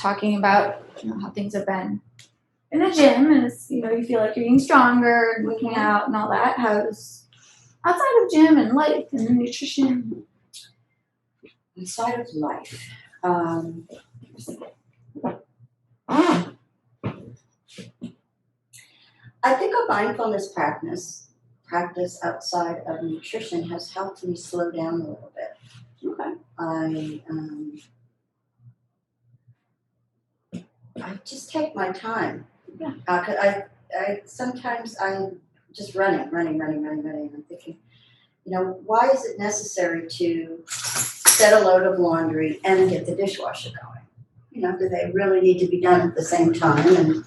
talking about, how things have been in the gym, and it's, you feel like you're getting stronger and working out and all that. How's outside of gym and life and nutrition? Outside of life, I think a mindfulness practice outside of nutrition has helped me slow down a little bit. Okay. I just take my time. Yeah. 'Cause I sometimes I'm just running. I'm thinking, why is it necessary to set a load of laundry and get the dishwasher going? Do they really need to be done at the same time? And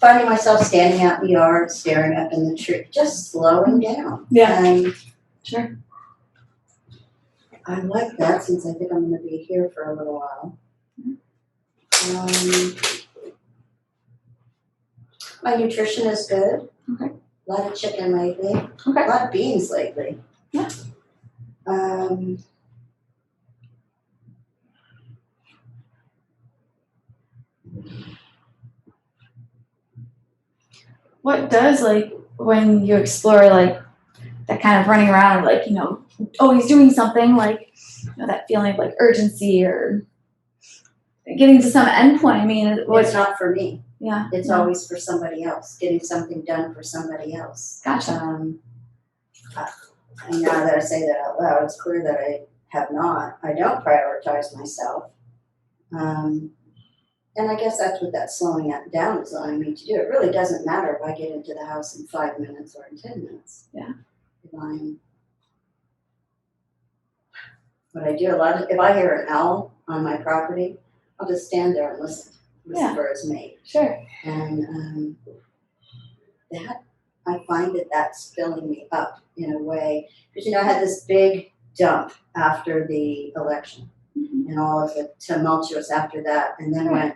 finding myself standing out in the yard, staring up in the tree, just slowing down. Yeah. And Sure. I like that since I think I'm going to be here for a little while. My nutrition is good. Okay. A lot of chicken lately. Okay. A lot of beans lately. Yeah. What does, when you explore, that kind of running around, always doing something, that feeling of, urgency or getting to some endpoint? I mean, it's not for me. Yeah. It's always for somebody else, getting something done for somebody else. Gotcha. And now that I say that out loud, it's clear that I don't prioritize myself. And I guess that's what that slowing down is allowing me to do. It really doesn't matter if I get into the house in 5 minutes or in 10 minutes. Yeah. What I do if I hear an owl on my property, I'll just stand there and listen for his mate. Sure. And I find that's filling me up in a way. Because, I had this big dump after the election. And all of the tumultuous after that, and then when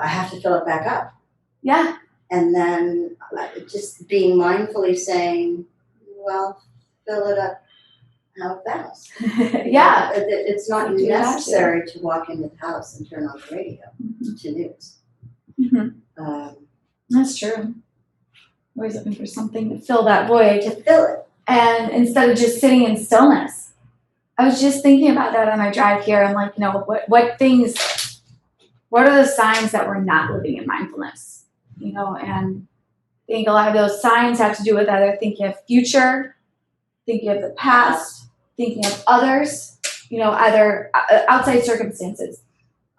I have to fill it back up. Yeah. And then just being mindfully saying, well, fill it up how fast? Yeah. It's not necessary to walk into the house and turn on the radio to news. Mm-hmm. That's true. Always looking for something to fill that void. To fill it. And instead of just sitting in stillness. I was just thinking about that on my drive here. I'm like, what are the signs that we're not living in mindfulness? And I think a lot of those signs have to do with either thinking of future, thinking of the past, thinking of others, either outside circumstances,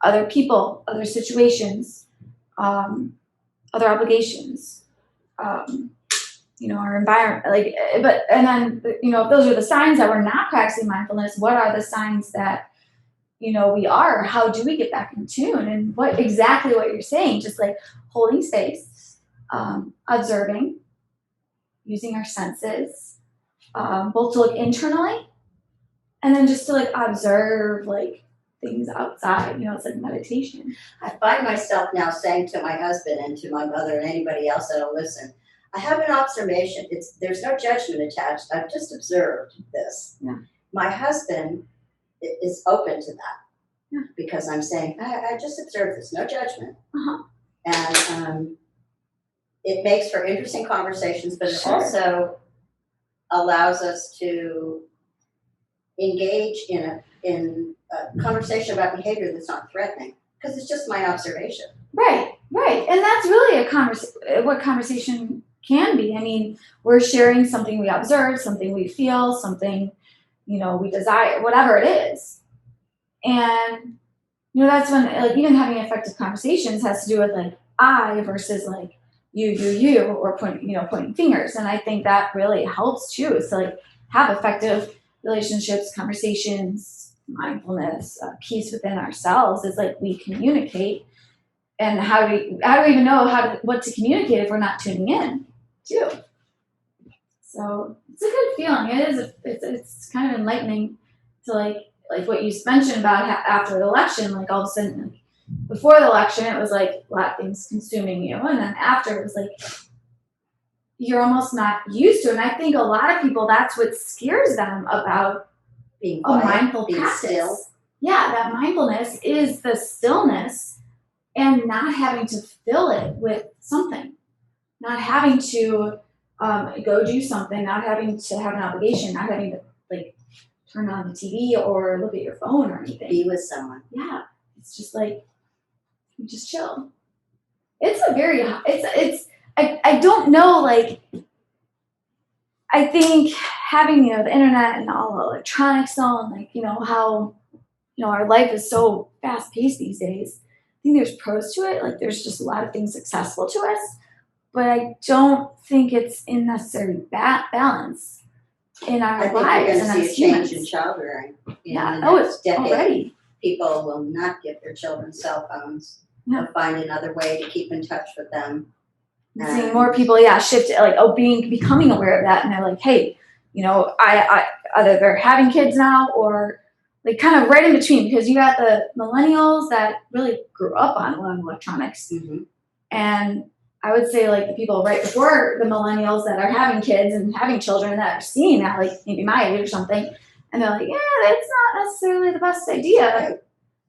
other people, other situations, other obligations, our environment, and then, if those are the signs that we're not practicing mindfulness, what are the signs that, we are? How do we get back in tune? And what you're saying, just holding space, observing, using our senses, both to look internally and then just to observe things outside, it's like meditation. I find myself now saying to my husband and to my mother and anybody else that'll listen, I have an observation. There's no judgment attached. I've just observed this. Yeah. My husband is open to that because I'm saying, I just observed this, no judgment. Uh-huh. And it makes for interesting conversations, but it also allows us to engage in a conversation about behavior that's not threatening because it's just my observation. Right. And that's really what conversation can be. I mean, we're sharing something we observe, something we feel, something, we desire, whatever it is. And, that's when, even having effective conversations has to do with, I versus, you, or pointing fingers. And I think that really helps, too, is to, have effective relationships, conversations, mindfulness, peace within ourselves. Is we communicate. And how do we even know what to communicate if we're not tuning in, too? So it's a good feeling. It is. It's kind of enlightening to like what you mentioned about after the election. All of a sudden, before the election, it was a lot of things consuming you, and then after, it was you're almost not used to it. And I think a lot of people, that's what scares them about being a quiet, mindful being practice. still. Yeah, that mindfulness is the stillness and not having to fill it with something, not having to go do something, not having to have an obligation, not having to like turn on the TV or look at your phone or anything. Be with someone. Yeah, it's just like you just chill. It's a very it's I don't know, like I think having the internet and all the electronics on, like how our life is so fast paced these days. I think there's pros to it. Like there's just a lot of things accessible to us, but I don't think it's in necessary balance in our I think lives you're and going to as see a change humans. in child rearing in Yeah. the Oh, next it's decade. already. People will not give their children cell phones. Yeah. They'll find another way to keep in touch with them. I'm seeing more people, shift like becoming aware of that, and they're like, hey, I either they're having kids now or like kind of right in between, because you got the millennials that really grew up on electronics, and I would say like the people right before the millennials that are having kids and having children that are seeing that, like maybe my age or something, and they're like, yeah, that's not necessarily the best idea. Right.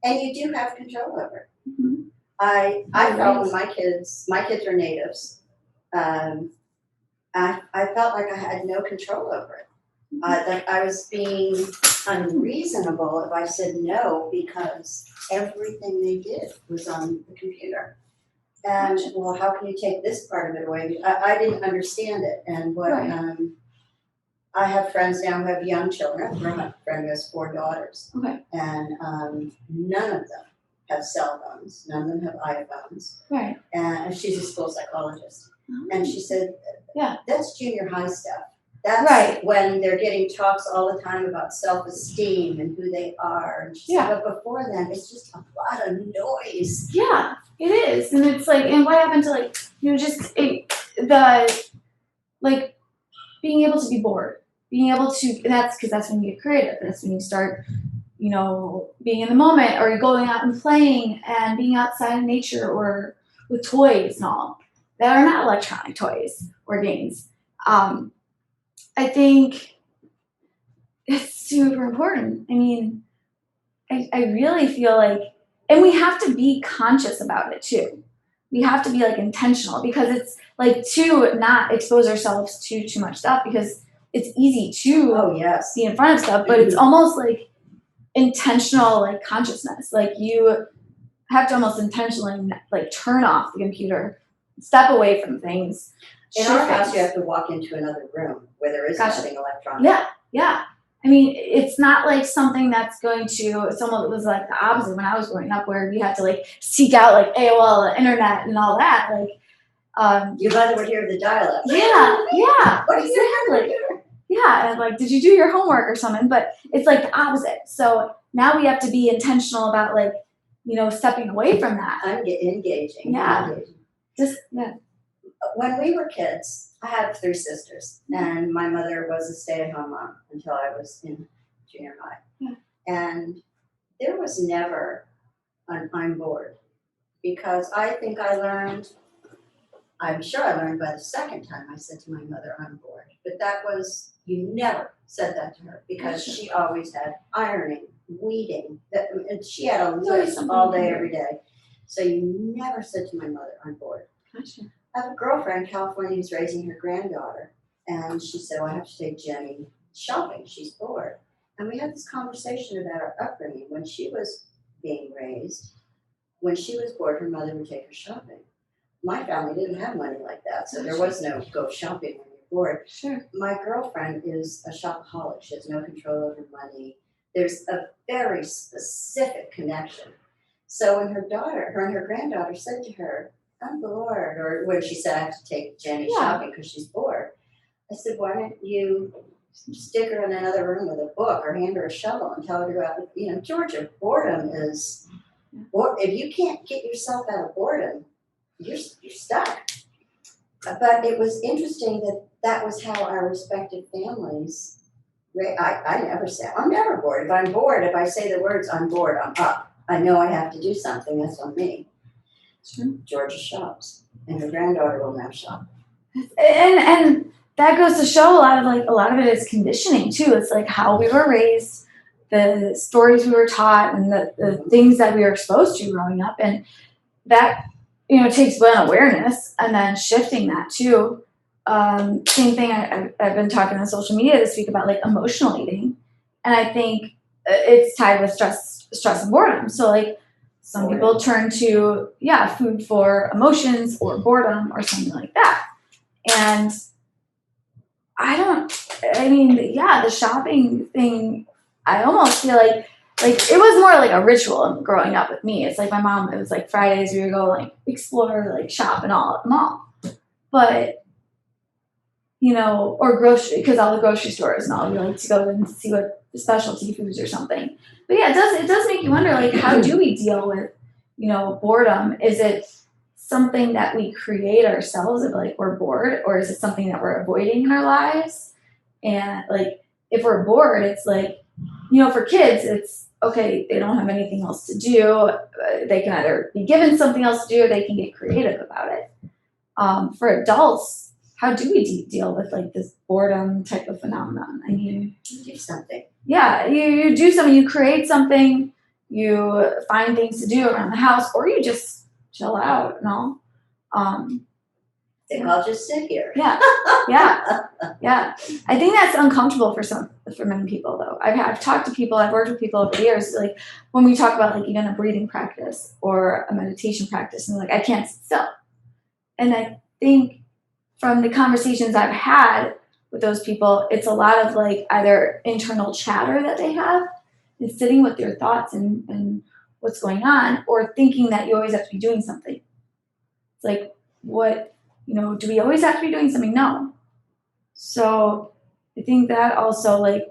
And you do have control over it. Mm-hmm. I felt when my kids are natives, I felt like I had no control over it. That I was being unreasonable if I said no, because everything they did was on the computer. And well, how can you take this part of it away? I didn't understand it. And what I have friends now who have young children. I have a friend who has 4 daughters. Okay. And none of them have cell phones. None of them have iPhones. Right. And she's a school psychologist. Oh. And she said, yeah, that's junior high stuff. That's when they're getting talks all the time about self-esteem and who they are. And she said, but before then, it's just a lot of noise. Yeah, it is. And it's like, and what happened to like being able to be bored, being able to, and that's because that's when you get creative. That's when you start, being in the moment, or going out and playing and being outside in nature or with toys and all that are not electronic toys or games. I think it's super important. I mean, I really feel like, and we have to be conscious about it too. We have to be like intentional, because it's like to not expose ourselves to too much stuff, because it's easy to be in front of stuff, but it's almost like intentional, like consciousness. Like you have to almost intentionally like turn off the computer, step away from things. In our house, you have to walk into another room where there is nothing electronic. Yeah. I mean, it's not like something that's going to, it was like the opposite when I was growing up, where we had to like seek out like AOL, the internet and all that. Like, your mother would hear the dial-up. Yeah. What are you doing? Yeah, and like, did you do your homework or something? But it's like the opposite. So now we have to be intentional about like, stepping away from that. Engaging. Yeah. When we were kids, I had 3 sisters, and my mother was a stay-at-home mom until I was in junior high. Yeah. And there was never an I'm bored, because I think I'm sure I learned by the second time I said to my mother, I'm bored. But that was, you never said that to her, because she always had ironing, weeding, and she had a list all day, every day. So you never said to my mother, I'm bored. Gotcha. I have a girlfriend in California who's raising her granddaughter, and she said, I have to take Jenny shopping. She's bored. And we had this conversation about our upbringing. When she was being raised, when she was bored, her mother would take her shopping. My family didn't have money like that, so there was no go shopping when you're bored. Sure. My girlfriend is a shopaholic. She has no control over money. There's a very specific connection. So when her and her granddaughter said to her, I'm bored, or when she said I have to take Jenny shopping because she's bored, I said, why don't you stick her in another room with a book, or hand her a shovel and tell her to go out? Georgia, boredom is, if you can't get yourself out of boredom, you're stuck. But it was interesting that was how our respective families, I never said, I'm never bored. If I'm bored, if I say the words, I'm bored, I'm up. I know I have to do something, that's on me. Sure. Georgia shops, and her granddaughter will now shop. And that goes to show a lot of it is conditioning too. It's like how we were raised, the stories we were taught and the things that we were exposed to growing up. And that, takes one awareness and then shifting that too. Same thing. I've been talking on social media this week about like emotional eating. And I think it's tied with stress and boredom. So like some people turn to, food for emotions or boredom or something like that. And the shopping thing, I almost feel like it was more like a ritual growing up with me. It's like my mom, it was like Fridays we would go like explore, like shop and all at the mall. But, or grocery, because all the grocery stores and all, we like to go and see what the specialty foods or something. But yeah, it does make you wonder, like, how do we deal with, boredom? Is it something that we create ourselves if like we're bored, or is it something that we're avoiding in our lives? And like, if we're bored, it's like, for kids, it's okay, they don't have anything else to do. They can either be given something else to do or they can get creative about it. For adults, how do we deal with like this boredom type of phenomenon? I mean, do something. Yeah, you do something, you create something, you find things to do around the house, or you just chill out and all. I'll just sit here. Yeah. I think that's uncomfortable for many people, though. I've talked to people, I've worked with people over the years, like when we talk about like even a breathing practice or a meditation practice, and they're like, I can't sit still. And I think from the conversations I've had with those people, it's a lot of like either internal chatter that they have and sitting with their thoughts and what's going on, or thinking that you always have to be doing something. It's like, what, do we always have to be doing something? No. So I think that also like,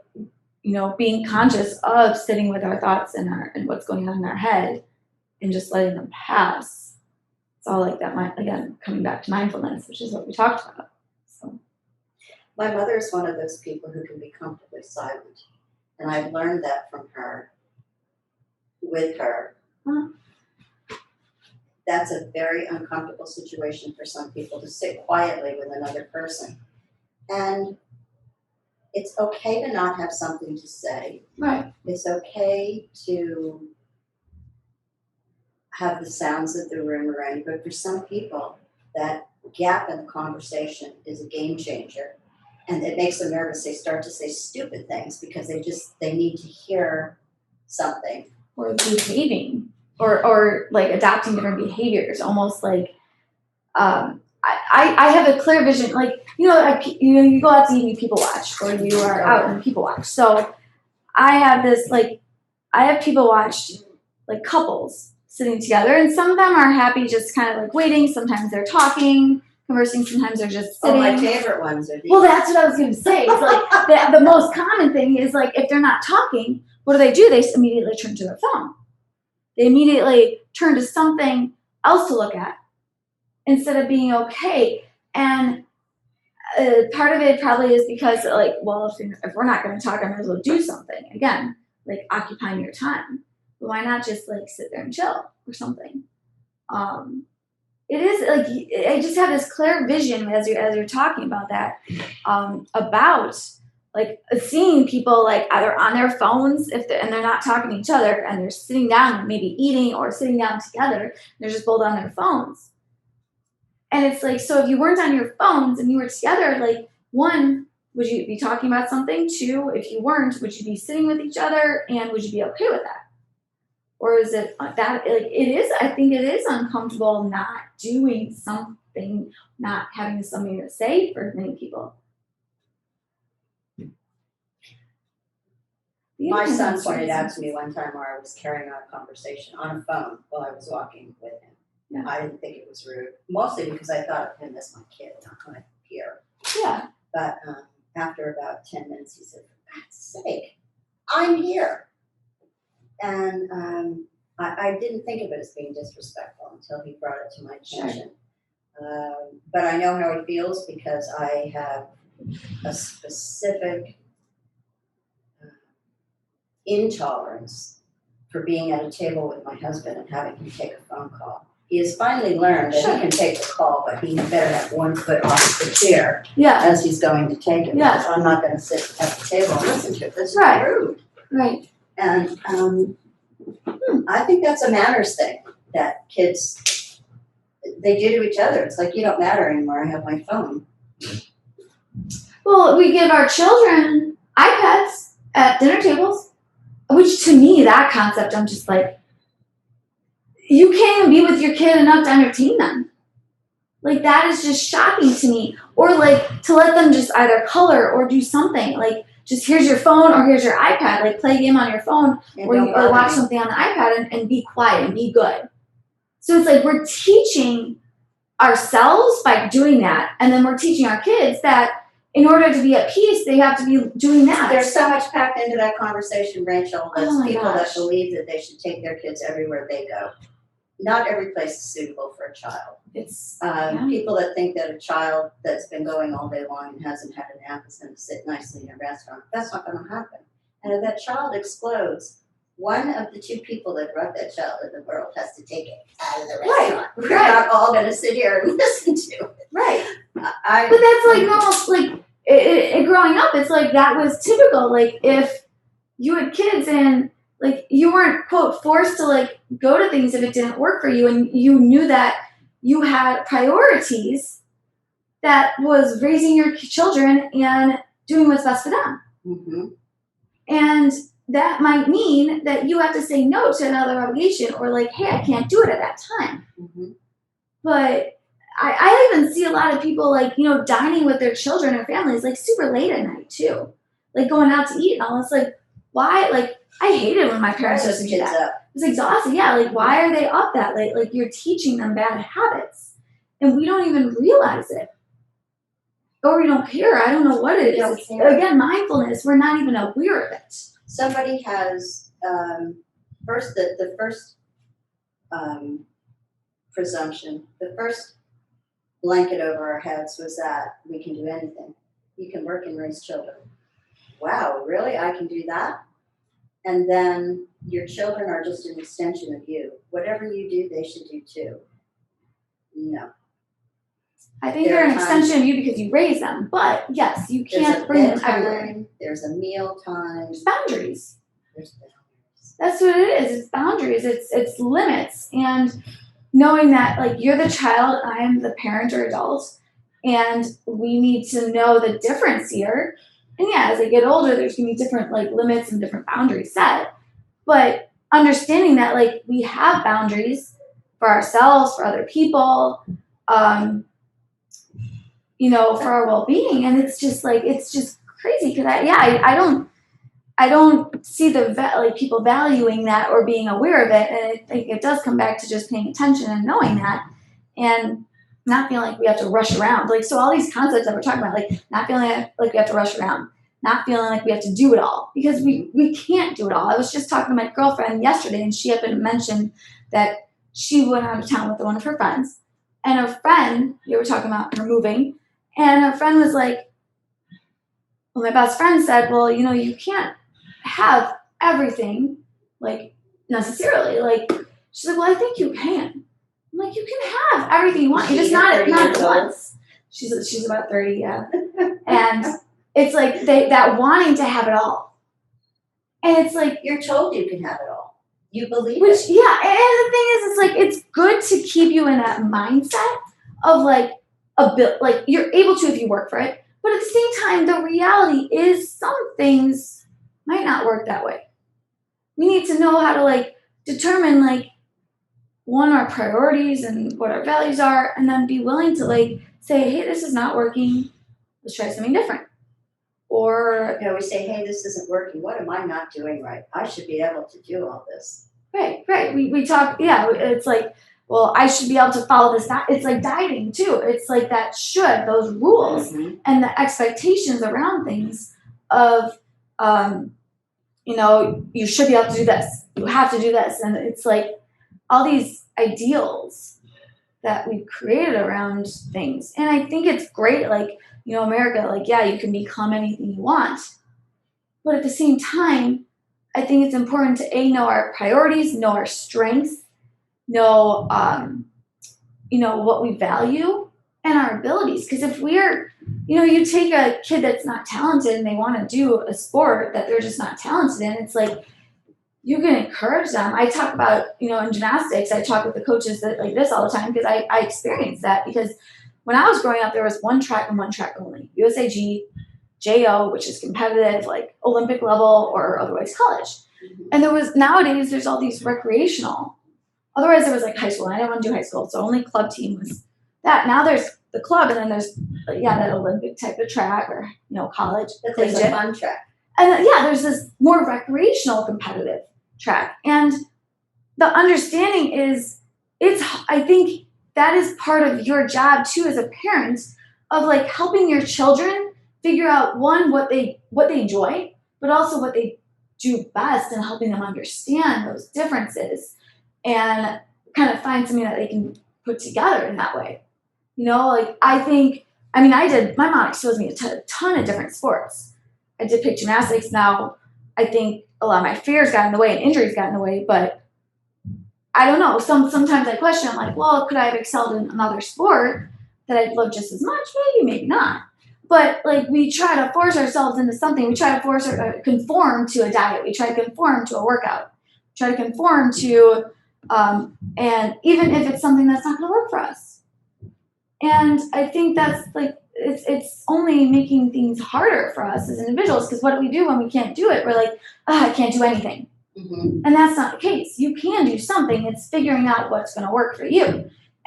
being conscious of sitting with our thoughts and what's going on in our head and just letting them pass. It's all like that, again, coming back to mindfulness, which is what we talked about. So. My mother is one of those people who can be comfortably silent. And I've learned that from her, with her. Huh. That's a very uncomfortable situation for some people, to sit quietly with another person. And it's okay to not have something to say. Right. It's okay to have the sounds of the room around you, but for some people, that gap in the conversation is a game changer. And it makes them nervous. They start to say stupid things because they need to hear something. Or behaving, or like adopting different behaviors, almost like, I have a clear vision, like, you go out to eat and you people watch, or you are out and people watch. So I have this, like, I have people watch, like couples sitting together, and some of them are happy just kind of like waiting. Sometimes they're talking, conversing, sometimes they're just sitting. My favorite ones are these. Well, that's what I was going to say. It's like the most common thing is like, if they're not talking, what do? They immediately turn to their phone. They immediately turn to something else to look at instead of being okay. And part of it probably is because, like, well, if we're not going to talk, I might as well do something. Again, like occupying your time. But why not just like sit there and chill or something? It is like, I just have this clear vision as you're talking about that, about like seeing people like either on their phones and they're not talking to each other, and they're sitting down and maybe eating or sitting down together. They're just both on their phones. And it's like, so if you weren't on your phones and you were together, like, one, would you be talking about something? Two, if you weren't, would you be sitting with each other, and would you be okay with that? Or is it that, like, it is, I think it is uncomfortable not doing something, not having something to say for many people. My son pointed out to me one time where I was carrying on a conversation on a phone while I was walking with him. Yeah. I didn't think it was rude, mostly because I thought of him as my kid, not my peer. Yeah. But after about 10 minutes, he said, for God's sake, I'm here. And I didn't think of it as being disrespectful until he brought it to my attention. Sure. But I know how he feels because I have a specific intolerance for being at a table with my husband and having him take a phone call. He has finally learned that he can take the call, but he better have one foot off the chair as he's going to take it. Yeah. Because I'm not going to sit at the table and listen to it. This is rude. Right. And I think that's a manners thing that kids, they do to each other. It's like, you don't matter anymore, I have my phone. Well, we give our children iPads at dinner tables, which to me, that concept, I'm just like, you can't even be with your kid enough to entertain them. Like, that is just shocking to me. Or like to let them just either color or do something. Like, just here's your phone or here's your iPad. Like, play a game on your phone or watch something on the iPad and be quiet and be good. So it's like we're teaching ourselves by doing that, and then we're teaching our kids that in order to be at peace, they have to be doing that. There's so much packed into that conversation, Rachel. There's people gosh. that believe that they should take their kids everywhere they go. Not every place is suitable for a child. It's People that think that a child that's been going all day long and hasn't had a nap is going to sit nicely in a restaurant. That's not going to happen. And if that child explodes, one of the two people that brought that child in the world has to take it out of the restaurant. We're not all going to sit here and listen to it. Right. But that's like almost like growing up, it's like that was typical. Like, if you had kids and like you weren't, quote, forced to like go to things if it didn't work for you, and you knew that you had priorities, that was raising your children and doing what's best for them. Mm-hmm. And that might mean that you have to say no to another obligation, or like, hey, I can't do it at that time. Mm-hmm. But I even see a lot of people like, dining with their children or families like super late at night too. Like going out to eat and all. It's like, why? Like, I hated when my parents used to do that. It was exhausting. Yeah, like, why are they up that late? Like, you're teaching them bad habits. And we don't even realize it. Or we don't care. I don't know what it is. Again, mindfulness, we're not even aware of it. Somebody has, the first presumption, the first blanket over our heads was that we can do anything. You can work and raise children. Wow, really? I can do that? And then your children are just an extension of you. Whatever you do, they should do too. No. I think they're an extension of you because you raise them. But yes, you can't bring them everywhere. There's a meal time. There's boundaries. That's what it is. It's boundaries. It's limits. And knowing that, like, you're the child, I am the parent or adult, and we need to know the difference here. And yeah, as they get older, there's going to be different like limits and different boundaries set. But understanding that like we have boundaries for ourselves, for other people, for our well-being, and it's just crazy because I don't see people valuing that or being aware of it, and I think it does come back to just paying attention and knowing that, and not feeling like we have to rush around. Like, so all these concepts that we're talking about, like not feeling like we have to rush around, not feeling like we have to do it all, because we can't do it all. I was just talking to my girlfriend yesterday, and she had been mentioned that she went out of town with one of her friends, and her friend, we were talking about her moving, and her friend was like, well, my best friend said, well, you can't have everything, like, necessarily. Like, she's like, well, I think you can. I'm like, you can have everything you want. You're just not at once. She's about 30, yeah. And it's like that wanting to have it all. And it's like, you're told you can have it all. You believe it. Yeah, and the thing is, it's like, it's good to keep you in that mindset of like you're able to if you work for it. But at the same time, the reality is some things might not work that way. We need to know how to like determine like our priorities and what our values are, and then be willing to like say, hey, this is not working. Let's try something different. Or we say, hey, this isn't working. What am I not doing right? I should be able to do all this. Right. We talk, it's like, well, I should be able to follow this. It's like dieting too. It's like that those rules and the expectations around things of, you should be able to do this. You have to do this. And it's like all these ideals that we've created around things. And I think it's great, like, America, like, yeah, you can become anything you want. But at the same time, I think it's important to know our priorities, know our strengths, know, what we value and our abilities. Because if we're, you take a kid that's not talented and they want to do a sport that they're just not talented in, it's like, you can encourage them. I talk about, in gymnastics, I talk with the coaches that like this all the time because I experienced that, because when I was growing up, there was one track and one track only, USAG, JO, which is competitive, like Olympic level or otherwise college. And nowadays there's all these recreational. Otherwise there was like high school. I didn't want to do high school, so only club team was that. Now there's the club, and then there's that Olympic type of track, or college, But there's a fun track. And there's this more recreational competitive track. And the understanding is, I think that is part of your job too as a parent, of like helping your children figure out, one, what they enjoy, but also what they do best, and helping them understand those differences and kind of find something that they can put together in that way. My mom exposed me to a ton of different sports. I did pick gymnastics. Now, I think a lot of my fears got in the way and injuries got in the way, but I don't know. Sometimes I question, I'm like, well, could I have excelled in another sport that I'd love just as much? Maybe not. But like, we try to force ourselves into something. We try to conform to a diet. We try to conform to a workout. Try to conform to, and even if it's something that's not going to work for us. And I think that's like, it's only making things harder for us as individuals, because what do we do when we can't do it? We're like, I can't do anything. Mm-hmm. And that's not the case. You can do something. It's figuring out what's going to work for you.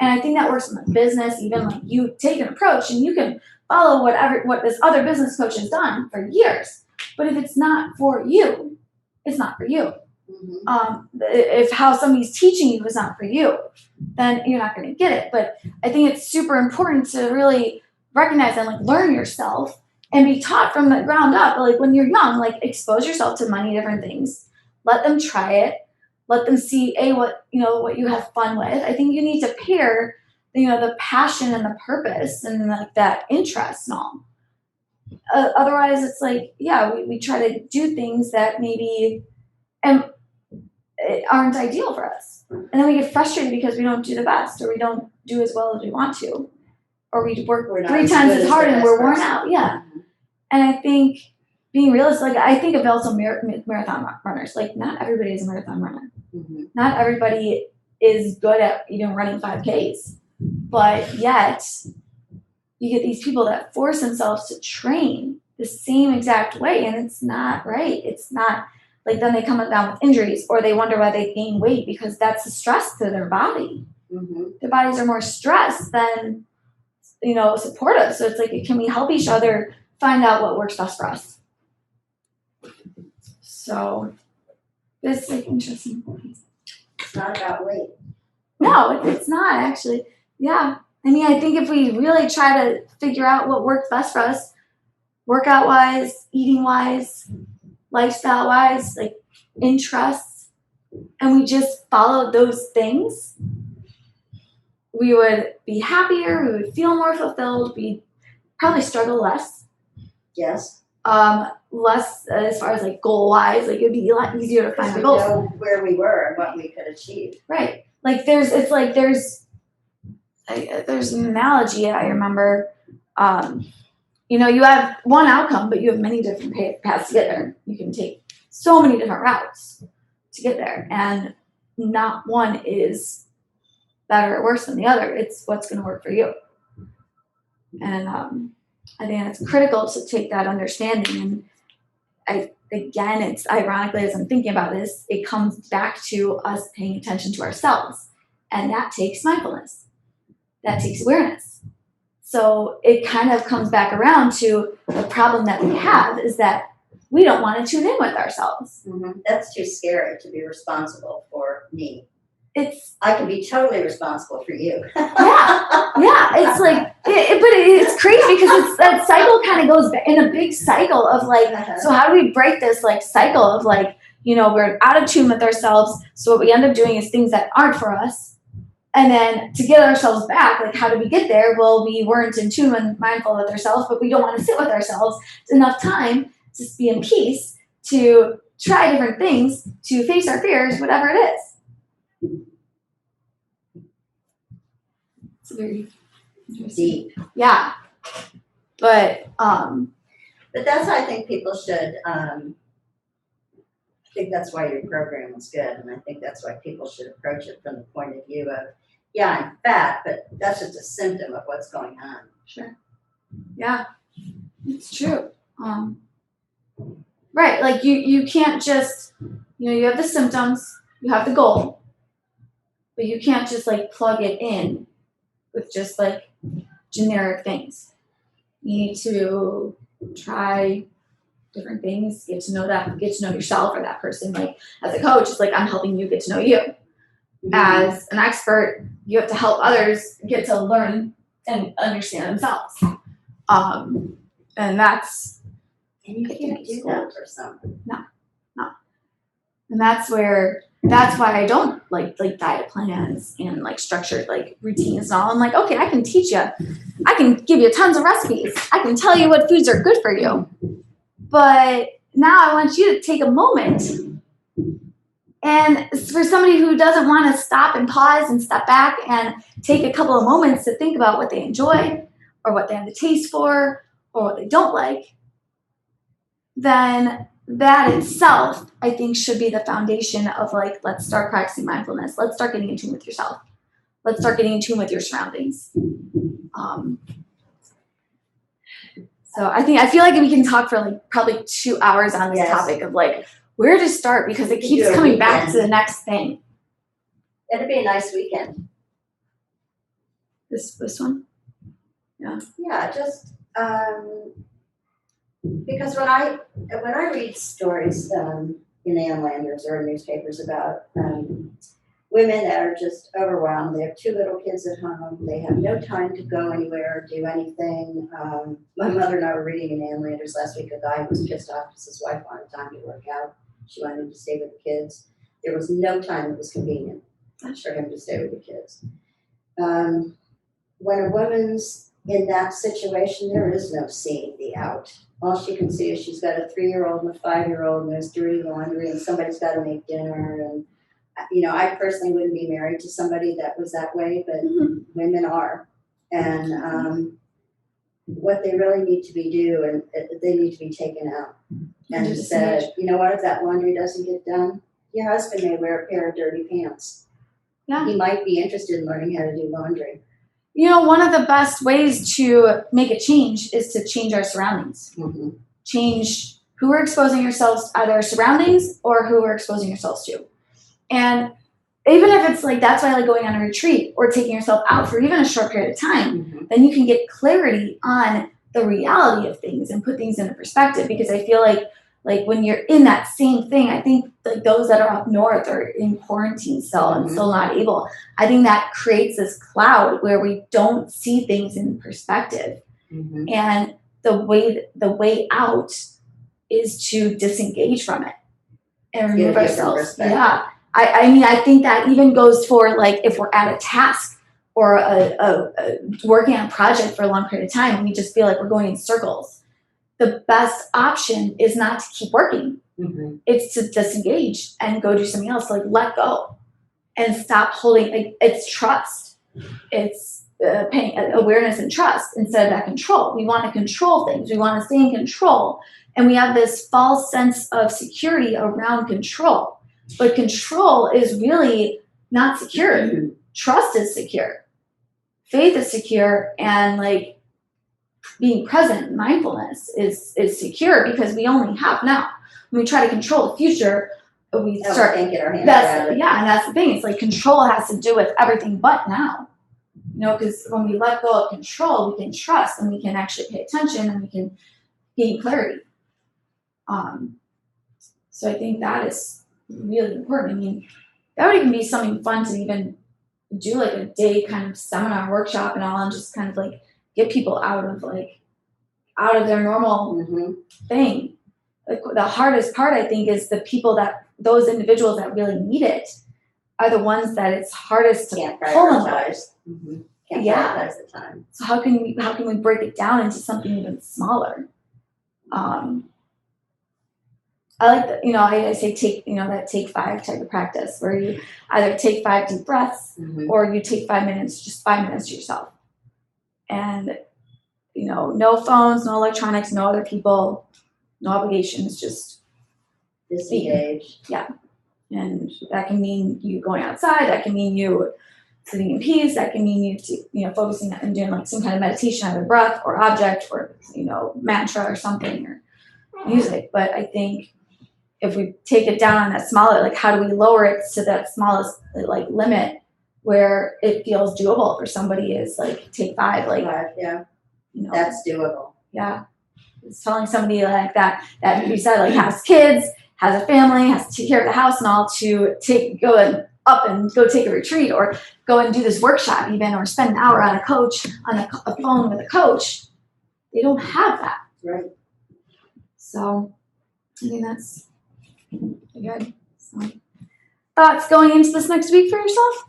And I think that works in the business. Even like, you take an approach and you can follow what this other business coach has done for years. But if it's not for you, it's not for you. Mm-hmm. If how somebody's teaching you is not for you, then you're not going to get it. But I think it's super important to really recognize and like learn yourself and be taught from the ground up. Like when you're young, like expose yourself to many different things. Let them try it. Let them see what you have fun with. I think you need to pair the passion and the purpose and like that interest and all. Otherwise, it's like, we try to do things that maybe aren't ideal for us, and then we get frustrated because we don't do the best, or we don't do as well as we want to, or we work 3 times as hard and we're worn out. And I think being realistic, like I think of also marathon runners. Like not everybody is a marathon runner. Mm-hmm. Not everybody is good at even running 5Ks, but yet you get these people that force themselves to train the same exact way, and it's not right. It's not like, then they come down with injuries, or they wonder why they gain weight, because that's the stress to their body. Mm-hmm. Their bodies are more stressed than supportive. So it's like, can we help each other find out what works best for us? So it's like interesting. It's not about weight. No, it's not actually. Yeah. I think if we really try to figure out what works best for us, workout wise, eating wise, lifestyle wise, like interests, and we just followed those things, we would be happier, we would feel more fulfilled, we'd probably struggle less. Yes. Less as far as like goal wise, like it'd be a lot easier to find the goals. Know where we were and what we could achieve. Right. Like there's an analogy I remember. You have one outcome, but you have many different paths to get there. You can take so many different routes to get there, and not one is better or worse than the other. It's what's going to work for you. And I think it's critical to take that understanding. And it's ironically, as I'm thinking about this, it comes back to us paying attention to ourselves, and that takes mindfulness. That takes awareness. So it kind of comes back around to the problem that we have, is that we don't want to tune in with ourselves. Mm-hmm. That's too scary to be responsible for me. I can be totally responsible for you. It's like, but it's crazy because that cycle kind of goes in a big cycle of like, so how do we break this like cycle of like, we're out of tune with ourselves. So what we end up doing is things that aren't for us. And then to get ourselves back, like how do we get there? Well, we weren't in tune and mindful with ourselves, but we don't want to sit with ourselves. It's enough time to just be in peace, to try different things, to face our fears, whatever it is. It's very deep. Yeah. But that's how I think people should think that's why your program was good, and I think that's why people should approach it from the point of view of, yeah, I'm fat, but that's just a symptom of what's going on. Sure. Yeah, it's true. Right, like you can't just, you have the symptoms, you have the goal, but you can't just like plug it in with just like generic things. You need to try different things, get to know yourself or that person. Like as a coach, it's like I'm helping you get to know you. Mm-hmm. As an expert, you have to help others get to learn and understand themselves. And that's, and you can't do that for someone. No. And that's why I don't like diet plans and like structured like routines and all. I'm like, okay, I can teach you. I can give you tons of recipes. I can tell you what foods are good for you. But now I want you to take a moment. And for somebody who doesn't want to stop and pause and step back and take a couple of moments to think about what they enjoy or what they have the taste for or what they don't like, then that itself, I think, should be the foundation of like, let's start practicing mindfulness. Let's start getting in tune with yourself. Let's start getting in tune with your surroundings. So I feel like we can talk for like probably 2 hours on this topic of like where to start, because it keeps coming back to the next thing. It'd be a nice weekend. This one? Yeah. Yeah, just because when I read stories in Ann Landers or newspapers about women that are just overwhelmed, they have 2 little kids at home, they have no time to go anywhere or do anything. My mother and I were reading in Ann Landers last week. A guy was pissed off because his wife wanted time to work out. She wanted him to stay with the kids. There was no time that was convenient for him to stay with the kids. When a woman's in that situation, there is no seeing the out. All she can see is she's got a 3-year-old and a 5-year-old, and there's dirty laundry, and somebody's got to make dinner. And I personally wouldn't be married to somebody that was that way, but women are. And what they really need to be doing, they need to be taken out and said, you know what, if that laundry doesn't get done, your husband may wear a pair of dirty pants. Yeah. He might be interested in learning how to do laundry. One of the best ways to make a change is to change our surroundings. Mm-hmm. Change who we're exposing ourselves, either our surroundings or who we're exposing ourselves to. And even if it's like, that's why I like going on a retreat or taking yourself out for even a short period of time, then you can get clarity on the reality of things and put things into perspective. Because I feel like when you're in that same thing, I think like those that are up north are in quarantine still and still not able. I think that creates this cloud where we don't see things in perspective. Mm-hmm. And the way out is to disengage from it and remove ourselves. Yeah. I think that even goes for like if we're at a task or a working on a project for a long period of time and we just feel like we're going in circles. The best option is not to keep working. Mm-hmm. It's to disengage and go do something else. Like let go and stop holding. Like, it's trust. It's paying awareness and trust instead of that control. We want to control things. We want to stay in control, and we have this false sense of security around control. But control is really not secure. Mm-hmm. Trust is secure. Faith is secure, and like. Being present, mindfulness is secure because we only have now. When we try to control the future, we start. Can't get our hands around it. Yeah, and that's the thing. It's like control has to do with everything but now. Because when we let go of control, we can trust and we can actually pay attention and we can gain clarity. So I think that is really important. I mean, that would even be something fun to even do like a day kind of seminar workshop and all, and just kind of like get people out of their normal thing. Like the hardest part, I think, is those individuals that really need it are the ones that it's hardest to pull them. Can't prioritize the time. So how can we break it down into something even smaller? I like that, I say take Take 5 type of practice where you either take 5 deep breaths or you take 5 minutes, just 5 minutes to yourself. And, no phones, no electronics, no other people, no obligations, just Disengage. And that can mean you going outside, that can mean you sitting in peace, that can mean you focusing and doing like some kind of meditation, either breath or object or, mantra or something or music. But I think if we take it down on that smaller, like how do we lower it to that smallest like limit where it feels doable for somebody is like take 5, like, Yeah, that's doable. Yeah. It's telling somebody like that you said like has kids, has a family, has to take care of the house and all to go up and go take a retreat or go and do this workshop even or spend an hour on a phone with a coach. They don't have that. Right. So I think that's good. So, thoughts going into this next week for yourself?